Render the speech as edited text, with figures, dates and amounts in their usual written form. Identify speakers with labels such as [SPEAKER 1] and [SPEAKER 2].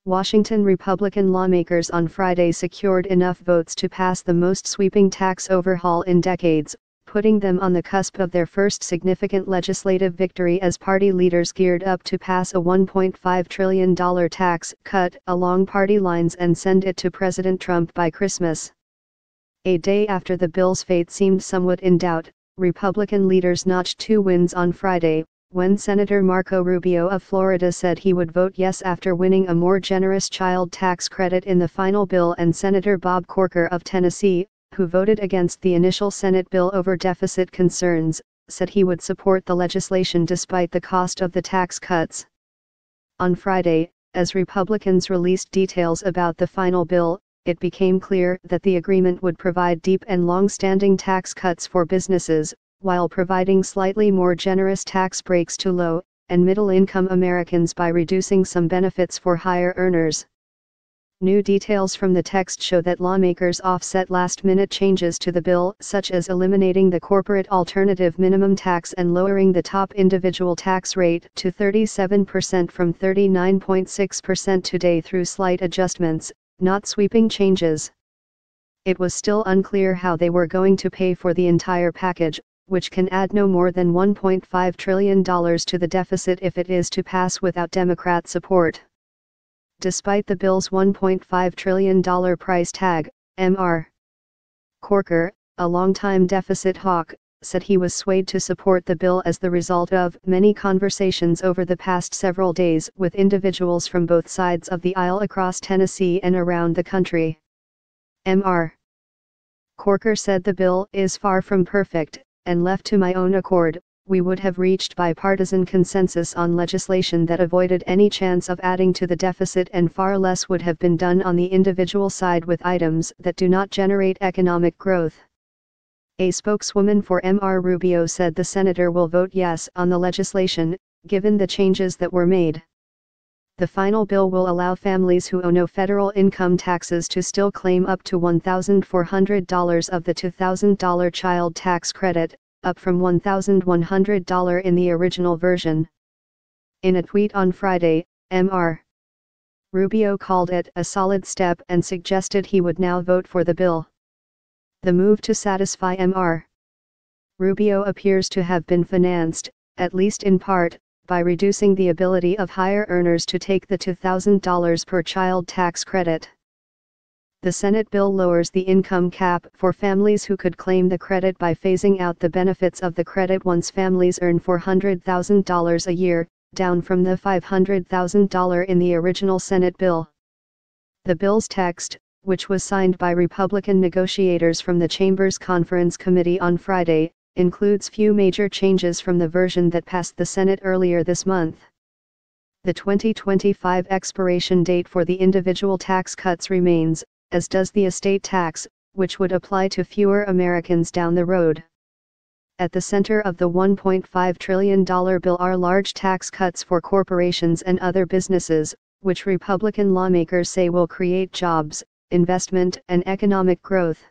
[SPEAKER 1] Washington Republican lawmakers on Friday secured enough votes to pass the most sweeping tax overhaul in decades, putting them on the cusp of their first significant legislative victory as party leaders geared up to pass a $1.5 trillion tax cut along party lines and send it to President Trump by Christmas. A day after the bill's fate seemed somewhat in doubt, Republican leaders notched 2 wins on Friday, when Senator Marco Rubio of Florida said he would vote yes after winning a more generous child tax credit in the final bill, and Senator Bob Corker of Tennessee, who voted against the initial Senate bill over deficit concerns, said he would support the legislation despite the cost of the tax cuts. On Friday, as Republicans released details about the final bill, it became clear that the agreement would provide deep and long-standing tax cuts for businesses, while providing slightly more generous tax breaks to low- and middle-income Americans by reducing some benefits for higher earners. New details from the text show that lawmakers offset last-minute changes to the bill, such as eliminating the corporate alternative minimum tax and lowering the top individual tax rate to 37% from 39.6% today, through slight adjustments, not sweeping changes. It was still unclear how they were going to pay for the entire package, which can add no more than $1.5 trillion to the deficit if it is to pass without Democrat support. Despite the bill's $1.5 trillion price tag, Mr. Corker, a longtime deficit hawk, said he was swayed to support the bill as the result of many conversations over the past several days with individuals from both sides of the aisle across Tennessee and around the country. Mr. Corker said the bill is far from perfect, and left to my own accord, we would have reached bipartisan consensus on legislation that avoided any chance of adding to the deficit, and far less would have been done on the individual side with items that do not generate economic growth. A spokeswoman for Mr. Rubio said the senator will vote yes on the legislation, given the changes that were made. The final bill will allow families who owe no federal income taxes to still claim up to $1,400 of the $2,000 child tax credit, up from $1,100 in the original version. In a tweet on Friday, Mr. Rubio called it a solid step and suggested he would now vote for the bill. The move to satisfy Mr. Rubio appears to have been financed, at least in part, by reducing the ability of higher earners to take the $2,000 per child tax credit. The Senate bill lowers the income cap for families who could claim the credit by phasing out the benefits of the credit once families earn $400,000 a year, down from the $500,000 in the original Senate bill. The bill's text, which was signed by Republican negotiators from the Chamber's Conference Committee on Friday, includes few major changes from the version that passed the Senate earlier this month. The 2025 expiration date for the individual tax cuts remains, as does the estate tax, which would apply to fewer Americans down the road. At the center of the $1.5 trillion bill are large tax cuts for corporations and other businesses, which Republican lawmakers say will create jobs, investment, and economic growth.